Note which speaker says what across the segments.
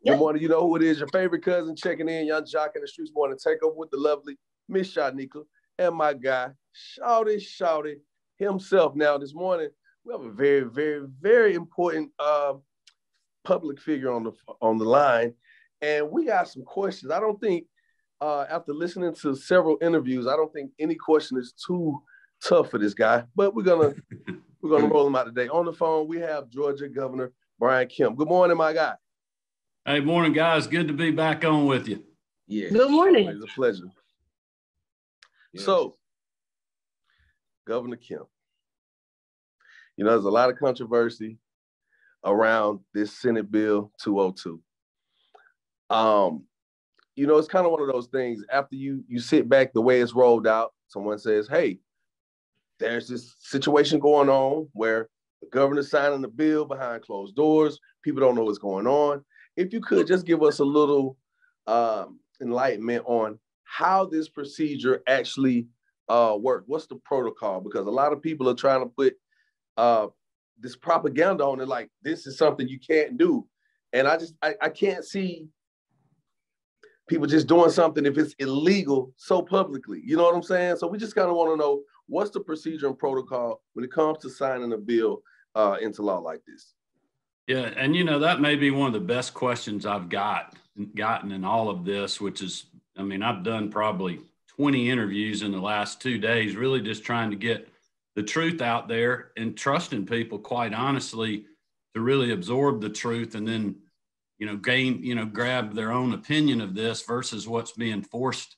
Speaker 1: Good morning. You know who it is, your favorite cousin checking in, young Joc in the streets morning takeover with the lovely Mzshyneka and my guy, Shawty himself. Now, this morning, we have a very, very, very important public figure on the line, and we got some questions. I don't think, after listening to several interviews, I don't think any question is too tough for this guy, but we're gonna roll him out today. On the phone, we have Georgia Governor Brian Kemp. Good morning, my guy.
Speaker 2: Hey, morning, guys. Good to be back on with you.
Speaker 1: Yeah.
Speaker 3: Good morning.
Speaker 1: It's a pleasure. Yes. So, Governor Kemp, you know, there's a lot of controversy around this Senate Bill 202. You know, it's kind of one of those things, after you sit back the way it's rolled out, someone says, hey, there's this situation going on where the governor's signing the bill behind closed doors. People don't know what's going on. If you could just give us a little enlightenment on how this procedure actually works. What's the protocol? Because a lot of people are trying to put this propaganda on it, like this is something you can't do. And I can't see people just doing something if it's illegal so publicly. You know what I'm saying? So we just kind of want to know, what's the procedure and protocol when it comes to signing a bill into law like this?
Speaker 2: Yeah, and you know, that may be one of the best questions I've gotten in all of this, which is, I mean, I've done probably 20 interviews in the last 2 days, really just trying to get the truth out there and trusting people, quite honestly, to really absorb the truth and then, you know, grab their own opinion of this versus what's being forced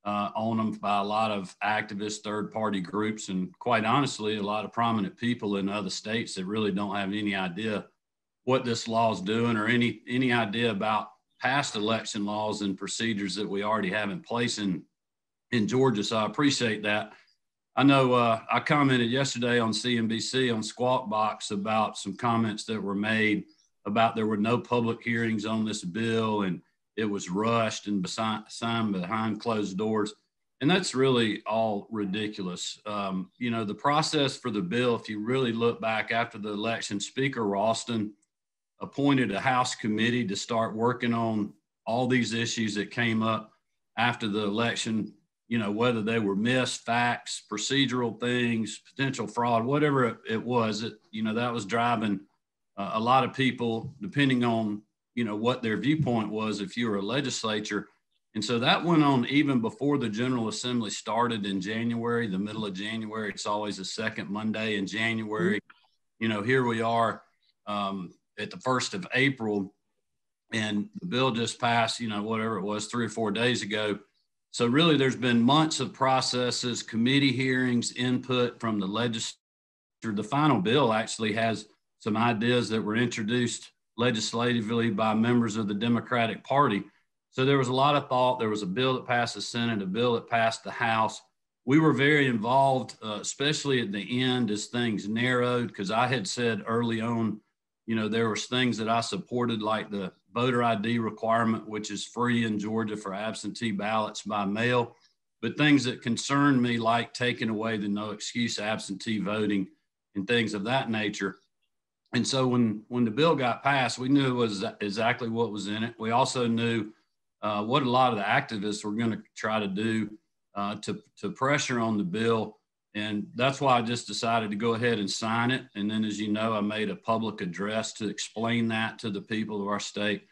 Speaker 2: on them by a lot of activists, third-party groups, and quite honestly, a lot of prominent people in other states that really don't have any idea what this law is doing or any idea about past election laws and procedures that we already have in place in Georgia. So I appreciate that. I know I commented yesterday on CNBC on Squawk Box about some comments that were made about there were no public hearings on this bill and it was rushed and signed behind closed doors. And that's really all ridiculous. You know, the process for the bill, if you really look back after the election, Speaker Ralston appointed a House committee to start working on all these issues that came up after the election, you know, whether they were missed facts, procedural things, potential fraud, whatever it was, you know, that was driving a lot of people, depending on, you know, what their viewpoint was if you were a legislature. And so that went on even before the General Assembly started in January, the middle of January. It's always the second Monday in January. You know, here we are at the 1st of April, and the bill just passed, you know, whatever it was, 3 or 4 days ago. So really there's been months of processes, committee hearings, input from the legislature. The final bill actually has some ideas that were introduced legislatively by members of the Democratic Party. So there was a lot of thought. There was a bill that passed the Senate, a bill that passed the House. We were very involved, especially at the end as things narrowed, because I had said early on, you know, there was things that I supported, like the voter ID requirement, which is free in Georgia for absentee ballots by mail, but things that concerned me, like taking away the no excuse absentee voting and things of that nature. And so when the bill got passed, we knew it was exactly what was in it. We also knew what a lot of the activists were going to try to do to pressure on the bill. And that's why I just decided to go ahead and sign it. And then, as you know, I made a public address to explain that to the people of our state.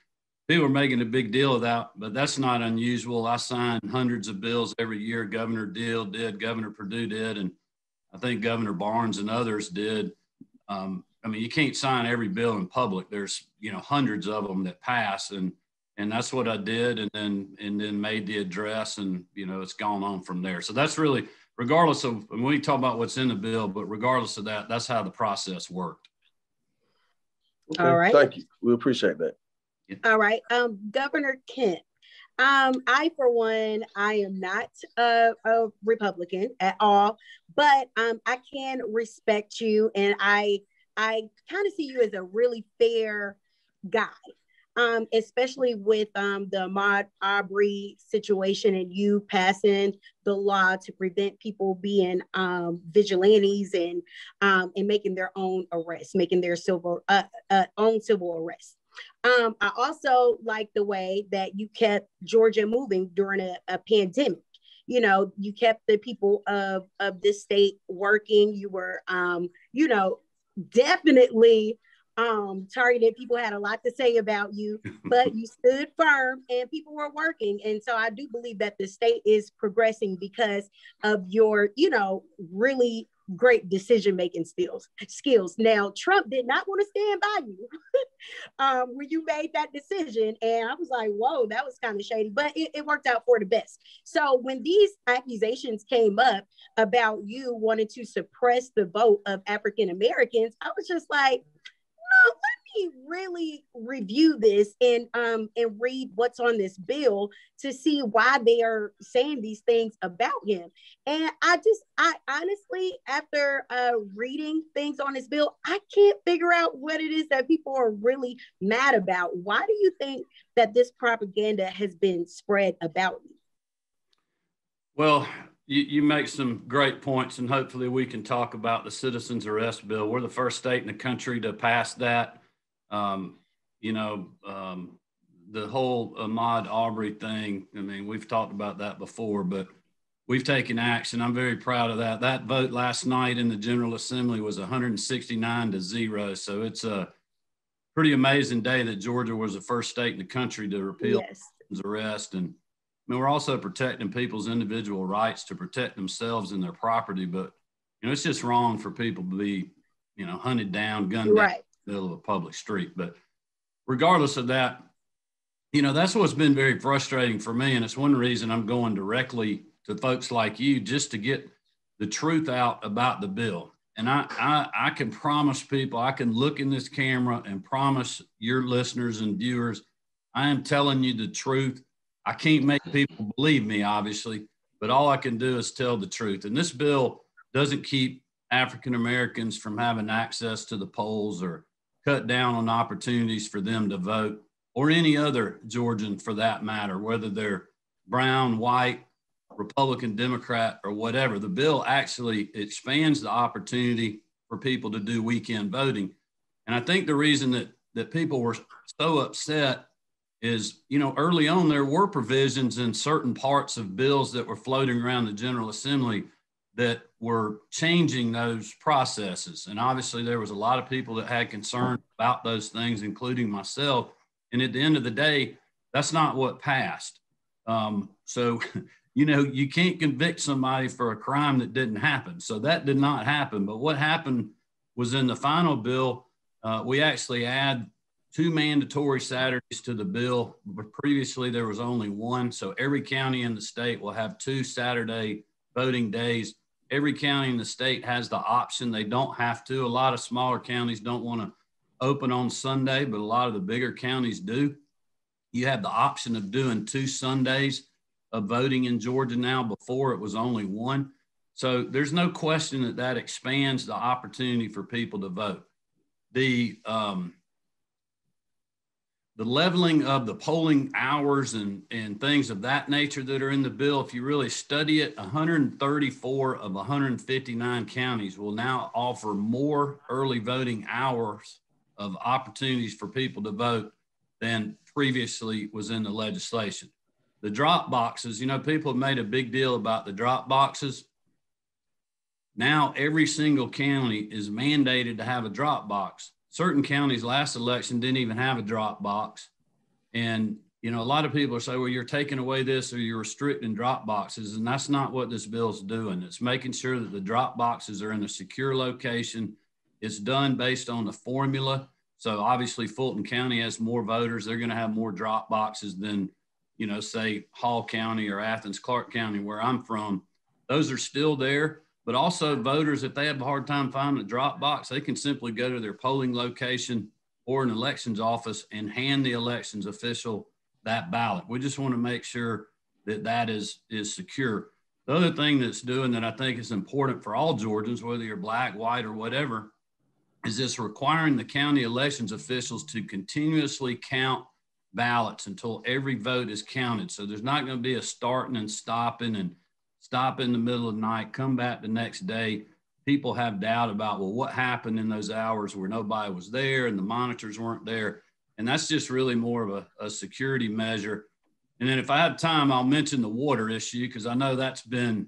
Speaker 2: People are making a big deal of that, but that's not unusual. I sign hundreds of bills every year. Governor Deal did, Governor Perdue did, and I think Governor Barnes and others did. I mean, you can't sign every bill in public. There's, you know, hundreds of them that pass, and that's what I did, and then made the address, and, you know, it's gone on from there. So that's really, regardless of, when we talk about what's in the bill, but regardless of that, that's how the process worked.
Speaker 1: Okay.
Speaker 3: All right.
Speaker 1: Thank you. We appreciate that.
Speaker 3: Yeah. All right. Governor Kemp, I, for one, I am not a Republican at all, but I can respect you, and I kind of see you as a really fair guy. Especially with the Ahmaud Arbery situation and you passing the law to prevent people being vigilantes and making their own arrests, making their own civil arrests. I also like the way that you kept Georgia moving during a pandemic. You know, you kept the people of this state working. You were, you know, definitely targeted. People had a lot to say about you, but you stood firm and people were working. And so I do believe that the state is progressing because of your, you know, really great decision making skills. Now, Trump did not want to stand by you when you made that decision. And I was like, whoa, that was kind of shady, but it worked out for the best. So when these accusations came up about you wanting to suppress the vote of African Americans, I was just like, no, let me really review this and read what's on this bill to see why they are saying these things about him. And I honestly, after reading things on this bill, I can't figure out what it is that people are really mad about. Why do you think that this propaganda has been spread about you?
Speaker 2: Well, you make some great points, and hopefully we can talk about the citizens arrest bill. We're the first state in the country to pass that. You know, the whole Ahmaud Arbery thing, I mean, we've talked about that before, but we've taken action. I'm very proud of that. That vote last night in the General Assembly was 169-0. So it's a pretty amazing day that Georgia was the first state in the country to repeal arrest. And I mean, we're also protecting people's individual rights to protect themselves and their property. But, you know, it's just wrong for people to be, you know, hunted down, gunned down in the middle of a public street. But regardless of that, you know, that's what's been very frustrating for me. And it's one reason I'm going directly to folks like you, just to get the truth out about the bill. And I can promise people, I can look in this camera and promise your listeners and viewers, I am telling you the truth. I can't make people believe me, obviously, but all I can do is tell the truth. And this bill doesn't keep African Americans from having access to the polls or cut down on opportunities for them to vote, or any other Georgian for that matter, whether they're brown, white, Republican, Democrat, or whatever. The bill actually expands the opportunity for people to do weekend voting. And I think the reason that people were so upset is, you know, early on, there were provisions in certain parts of bills that were floating around the General Assembly that were changing those processes. And obviously there was a lot of people that had concern about those things, including myself. And at the end of the day, that's not what passed. So, you know, you can't convict somebody for a crime that didn't happen. So that did not happen. But what happened was in the final bill, we actually add 2 mandatory Saturdays to the bill. But previously there was only 1. So every county in the state will have 2 Saturday voting days. Every county in the state has the option. They don't have to. A lot of smaller counties don't want to open on Sunday, but a lot of the bigger counties do. You have the option of doing 2 Sundays of voting in Georgia now. Before it was only 1. So there's no question that that expands the opportunity for people to vote. The leveling of the polling hours and things of that nature that are in the bill, if you really study it, 134 of 159 counties will now offer more early voting hours of opportunities for people to vote than previously was in the legislation. The drop boxes, you know, people have made a big deal about the drop boxes. Now every single county is mandated to have a drop box. Certain counties last election didn't even have a drop box. And, you know, a lot of people are saying, well, you're taking away this or you're restricting drop boxes. And that's not what this bill's doing. It's making sure that the drop boxes are in a secure location. It's done based on the formula. So obviously Fulton County has more voters. They're going to have more drop boxes than, you know, say Hall County or Athens, Clark County, where I'm from. Those are still there. But also voters, if they have a hard time finding a drop box, they can simply go to their polling location or an elections office and hand the elections official that ballot. We just want to make sure that that is secure. The other thing that's doing that I think is important for all Georgians, whether you're black, white, or whatever, is this requiring the county elections officials to continuously count ballots until every vote is counted. So there's not going to be a starting and stopping and stop in the middle of the night, come back the next day. People have doubt about, well, what happened in those hours where nobody was there and the monitors weren't there. And that's just really more of a security measure. And then if I have time, I'll mention the water issue, because I know that's been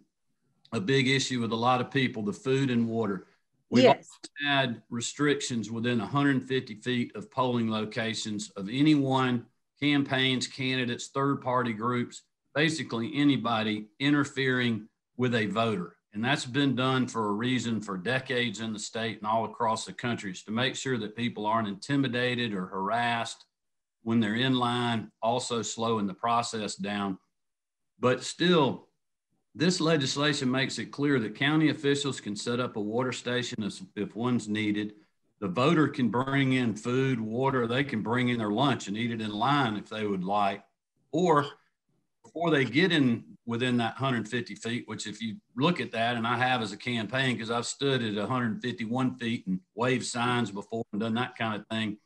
Speaker 2: a big issue with a lot of people, the food and water. We've
Speaker 3: Yes.
Speaker 2: had restrictions within 150 feet of polling locations of anyone, campaigns, candidates, third-party groups, basically anybody interfering with a voter. And that's been done for a reason for decades in the state and all across the country. It's to make sure that people aren't intimidated or harassed when they're in line, also slowing the process down. But still, this legislation makes it clear that county officials can set up a water station if one's needed. The voter can bring in food, water, they can bring in their lunch and eat it in line if they would like. Or before they get in within that 150 feet, which if you look at that, and I have as a campaign, because I've stood at 151 feet and waved signs before and done that kind of thing,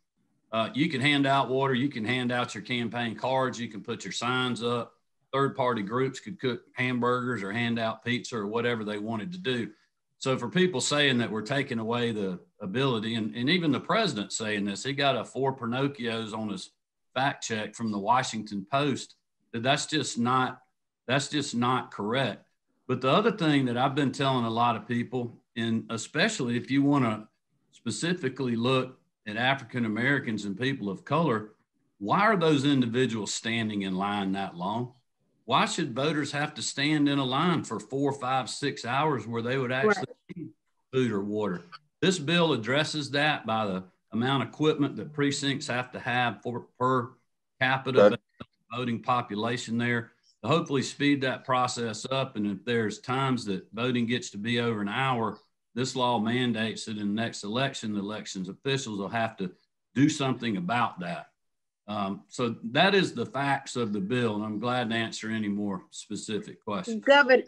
Speaker 2: you can hand out water, you can hand out your campaign cards, you can put your signs up. Third-party groups could cook hamburgers or hand out pizza or whatever they wanted to do. So for people saying that we're taking away the ability, and even the president saying this, he got a 4 Pinocchios on his fact check from the Washington Post, that's just not correct. But the other thing that I've been telling a lot of people, and especially if you want to specifically look at African Americans and people of color, why are those individuals standing in line that long? Why should voters have to stand in a line for 4, 5, 6 hours where they would actually need food or water? This bill addresses that by the amount of equipment that precincts have to have per capita voting population there, to hopefully speed that process up. And if there's times that voting gets to be over an hour, this law mandates that in the next election, the elections officials will have to do something about that. So that is the facts of the bill, and I'm glad to answer any more specific questions.
Speaker 3: Governor,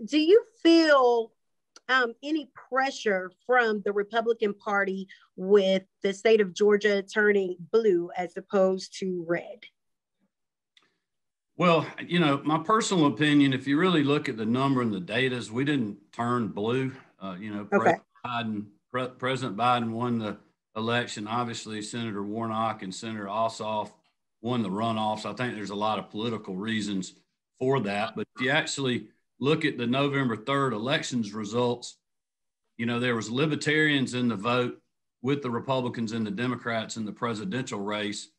Speaker 3: do you feel any pressure from the Republican Party with the state of Georgia turning blue as opposed to red?
Speaker 2: Well, you know, my personal opinion, if you really look at the number and the data, we didn't turn blue. President Biden won the election. Obviously, Senator Warnock and Senator Ossoff won the runoffs. I think there's a lot of political reasons for that. But if you actually look at the November 3rd elections results, you know, there was libertarians in the vote with the Republicans and the Democrats in the presidential race.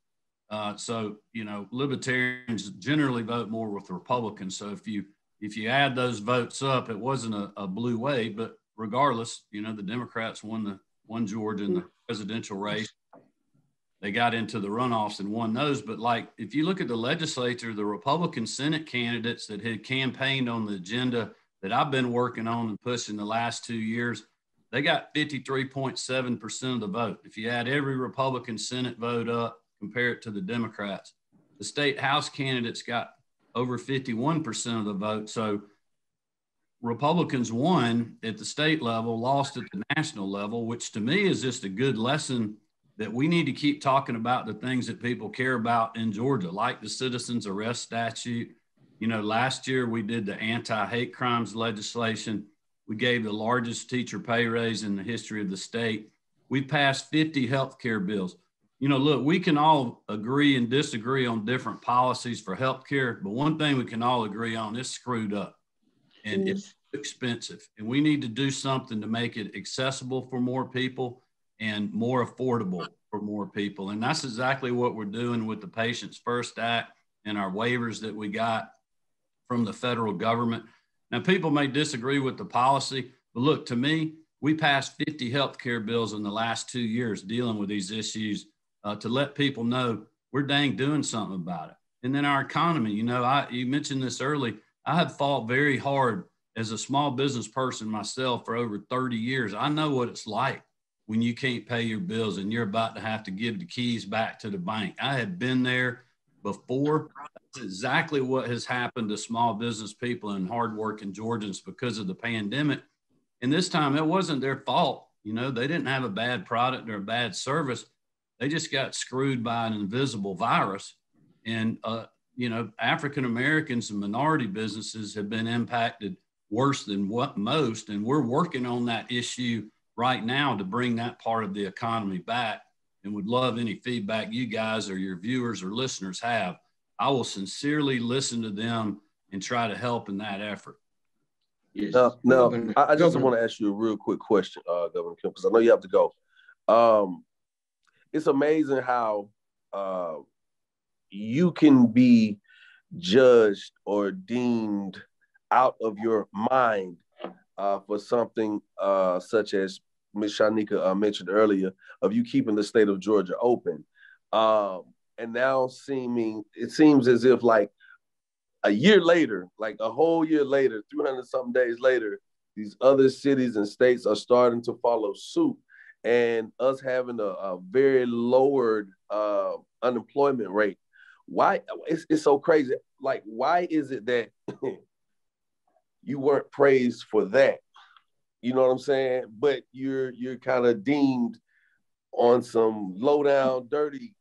Speaker 2: So, you know, libertarians generally vote more with the Republicans. So if you add those votes up, it wasn't a blue wave, but regardless, you know, the Democrats won Georgia in the presidential race. They got into the runoffs and won those. But like, if you look at the legislature, the Republican Senate candidates that had campaigned on the agenda that I've been working on and pushing the last 2 years, they got 53.7% of the vote. If you add every Republican Senate vote up, compare it to the Democrats, the state House candidates got over 51% of the vote. So Republicans won at the state level, lost at the national level, which to me is just a good lesson that we need to keep talking about the things that people care about in Georgia, like the citizens arrest statute. You know, last year we did the anti-hate crimes legislation. We gave the largest teacher pay raise in the history of the state. We passed 50 healthcare bills. You know, look, we can all agree and disagree on different policies for healthcare, but one thing we can all agree on, it's screwed up and it's expensive. And we need to do something to make it accessible for more people and more affordable for more people. And that's exactly what we're doing with the Patients First Act and our waivers that we got from the federal government. Now, people may disagree with the policy, but look, to me, we passed 50 healthcare bills in the last 2 years dealing with these issues to let people know we're dang doing something about it. And then our economy, you know, you mentioned this early, I have fought very hard as a small business person myself for over 30 years. I know what it's like when you can't pay your bills and you're about to have to give the keys back to the bank. I have been there before. That's exactly what has happened to small business people and hardworking Georgians because of the pandemic. And this time it wasn't their fault. You know, they didn't have a bad product or a bad service. They just got screwed by an invisible virus. And, you know, African Americans and minority businesses have been impacted worse than what most. And we're working on that issue right now to bring that part of the economy back. and would love any feedback you guys or your viewers or listeners have. I will sincerely listen to them and try to help in that effort.
Speaker 1: Yes. No, I just want to ask you a real quick question, Governor Kemp, because I know you have to go. It's amazing how you can be judged or deemed out of your mind for something such as Mzshyneka mentioned earlier, of you keeping the state of Georgia open. And now it seems as if like a year later, like a whole year later, 300 something days later, these other cities and states are starting to follow suit, and us having a very lowered unemployment rate. Why? It's so crazy. Like, why is it that you weren't praised for that? You know what I'm saying? But you're kind of deemed on some low down, dirty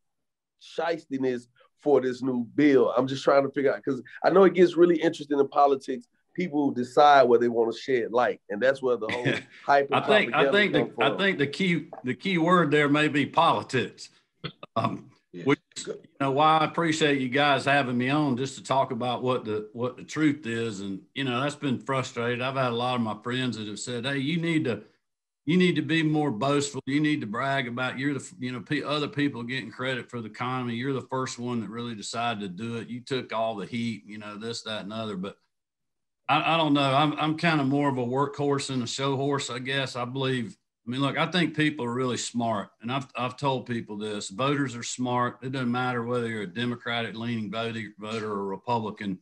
Speaker 1: shystiness for this new bill. I'm just trying to figure out, because I know it gets really interesting in politics. People decide where they want to shed light, and that's where the whole hype. I
Speaker 2: think the key word there may be politics. Which, you know, why I appreciate you guys having me on just to talk about what the truth is, and you know, that's been frustrating. I've had a lot of my friends that have said, "Hey, you need to be more boastful. You need to brag about other people getting credit for the economy. You're the first one that really decided to do it. You took all the heat, you know, this, that, and other." But I don't know. I'm kind of more of a workhorse than a show horse, I guess. I mean, look, I think people are really smart, and I've told people this. Voters are smart. It doesn't matter whether you're a Democratic-leaning voter or Republican.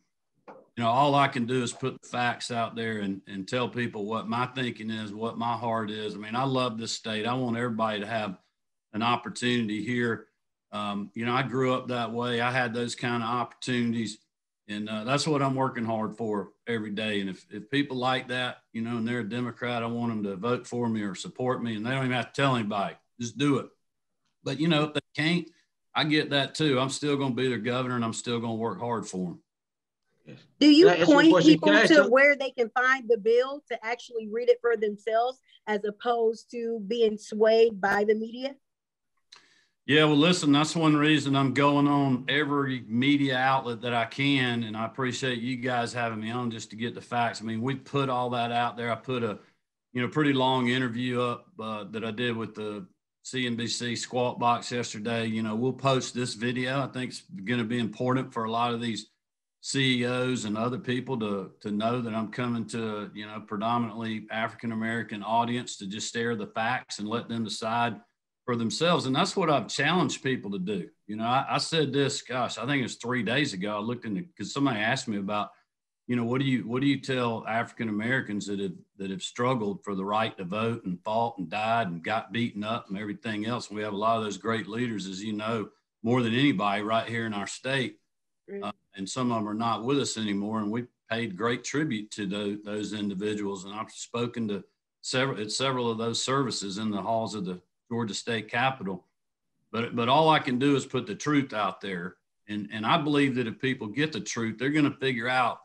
Speaker 2: You know, all I can do is put the facts out there and tell people what my thinking is, what my heart is. I mean, I love this state. I want everybody to have an opportunity here. You know, I grew up that way. I had those kind of opportunities, and that's what I'm working hard for every day. And if people like that, you know, and they're a Democrat, I want them to vote for me or support me, and they don't even have to tell anybody. Just do it. But, you know, if they can't, I get that too. I'm still going to be their governor, and I'm still going to work hard for them.
Speaker 3: Do you point people to where they can find the bill to actually read it for themselves, as opposed to being swayed by the media?
Speaker 2: Yeah, well, listen, that's one reason I'm going on every media outlet that I can, and I appreciate you guys having me on just to get the facts. I mean, we put all that out there. I put a, you know, pretty long interview up that I did with the CNBC Squawk Box yesterday. You know, we'll post this video. I think it's going to be important for a lot of these CEOs and other people to know that I'm coming to, you know, predominantly African-American audience, to just stare the facts and let them decide for themselves. And that's what I've challenged people to do. You know, I said this, gosh, I think it was 3 days ago. I looked because somebody asked me about, you know, what do you tell African-Americans that have struggled for the right to vote and fought and died and got beaten up and everything else. And we have a lot of those great leaders, as you know, more than anybody right here in our state. And some of them are not with us anymore. And we paid great tribute to those individuals. And I've spoken to several of those services in the halls of the Georgia State Capitol. But all I can do is put the truth out there. And I believe that if people get the truth, they're going to figure out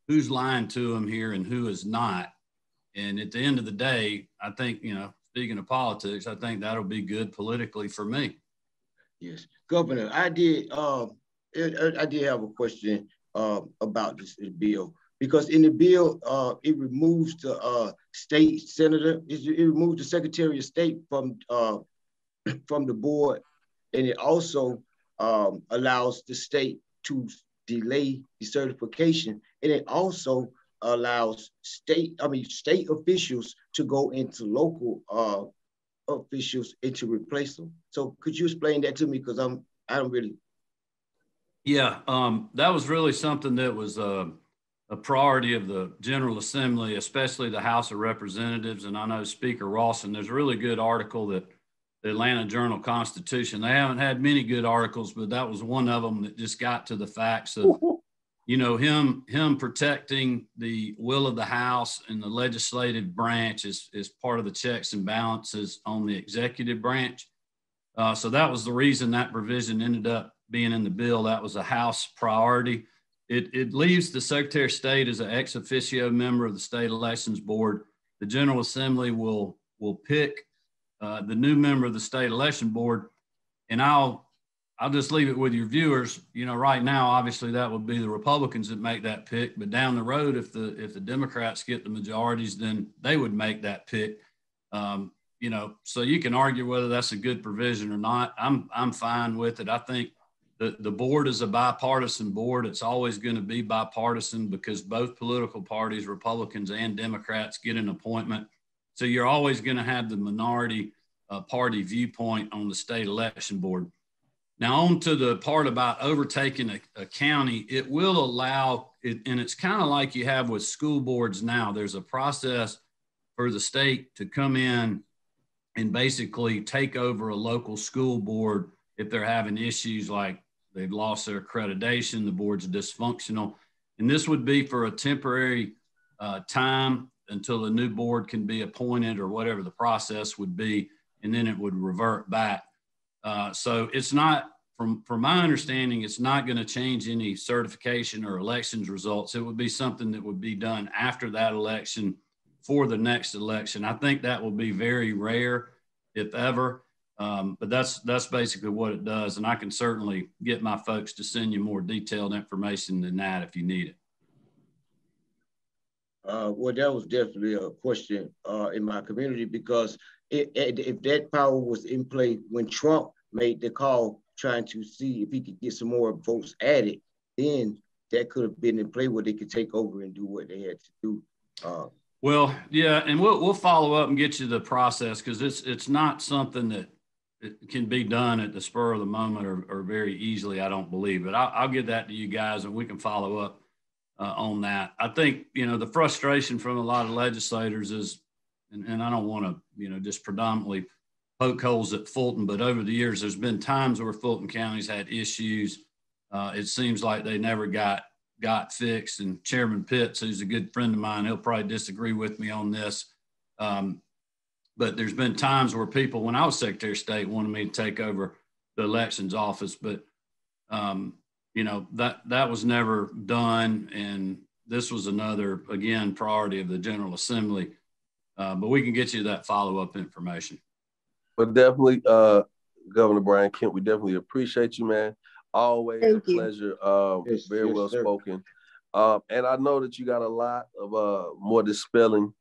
Speaker 2: who's lying to them here and who is not. And at the end of the day, I think, you know, speaking of politics, I think that'll be good politically for me.
Speaker 4: Yes. Governor, I did have a question about this bill, because in the bill, it removes the state senator, it removes the Secretary of State from the board, and it also allows the state to delay the certification, and it also allows state officials to go into local officials and to replace them. So could you explain that to me? Because I don't really.
Speaker 2: Yeah, that was really something that was a priority of the General Assembly, especially the House of Representatives. And I know Speaker Rawson, there's a really good article that the Atlanta Journal-Constitution, they haven't had many good articles, but that was one of them that just got to the facts of, you know, him protecting the will of the House and the legislative branch is part of the checks and balances on the executive branch. So that was the reason that provision ended up being in the bill. That was a House priority. It leaves the Secretary of State as an ex officio member of the State Elections Board. The General Assembly will pick the new member of the State Election Board. And I'll just leave it with your viewers. You know, right now, obviously, that would be the Republicans that make that pick. But down the road, if the Democrats get the majorities, then they would make that pick. You know, so you can argue whether that's a good provision or not. I'm fine with it. I think the board is a bipartisan board. It's always going to be bipartisan because both political parties, Republicans and Democrats, get an appointment. So you're always going to have the minority party viewpoint on the state election board. Now, on to the part about overtaking a county, it will allow it, and it's kind of like you have with school boards now. There's a process for the state to come in and basically take over a local school board if they're having issues like they've lost their accreditation, the board's dysfunctional. And this would be for a temporary time until the new board can be appointed or whatever the process would be, and then it would revert back. So it's not, from my understanding, it's not going to change any certification or elections results. It would be something that would be done after that election for the next election. I think that will be very rare, if ever. But that's basically what it does. And I can certainly get my folks to send you more detailed information than that if you need it.
Speaker 4: Well, that was definitely a question in my community, because if that power was in play when Trump made the call trying to see if he could get some more votes added, then that could have been in play where they could take over and do what they had to do.
Speaker 2: Well, yeah, and we'll follow up and get you the process, because it's not something that it can be done at the spur of the moment or very easily, I don't believe. But I'll get that to you guys, and we can follow up on that. I think, you know, the frustration from a lot of legislators is, and I don't want to, you know, just predominantly poke holes at Fulton, but over the years, there's been times where Fulton County's had issues. It seems like they never got fixed. And Chairman Pitts, who's a good friend of mine, he'll probably disagree with me on this. But there's been times where people, when I was Secretary of State, wanted me to take over the elections office, but you know, that was never done. And this was another, again, priority of the General Assembly. But we can get you that follow-up information.
Speaker 1: But definitely, Governor Brian Kemp, we definitely appreciate you, man. Always a pleasure. Very well spoken. And I know that you got a lot of more dispelling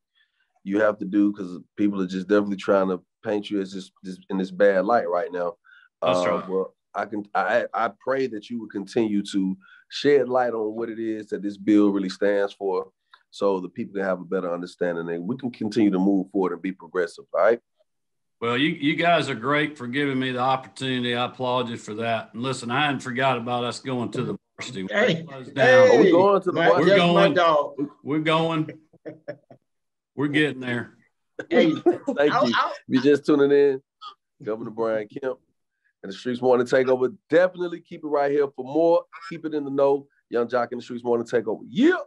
Speaker 1: you have to do, because people are just definitely trying to paint you as this in this bad light right now.
Speaker 2: That's right.
Speaker 1: Well, I pray that you will continue to shed light on what it is that this bill really stands for, so the people can have a better understanding and we can continue to move forward and be progressive. All right.
Speaker 2: Well, you guys are great for giving me the opportunity. I applaud you for that. And listen, I hadn't forgot about us going to the varsity.
Speaker 4: Hey,
Speaker 1: we're going to the varsity.
Speaker 2: We're going. We're getting there.
Speaker 4: Hey,
Speaker 1: thank you. If you're just tuning in, Governor Brian Kemp and the Streetz Morning Takeover. Definitely keep it right here for more. Keep it in the know. Young Joc in the Streetz Morning Takeover. Yeah.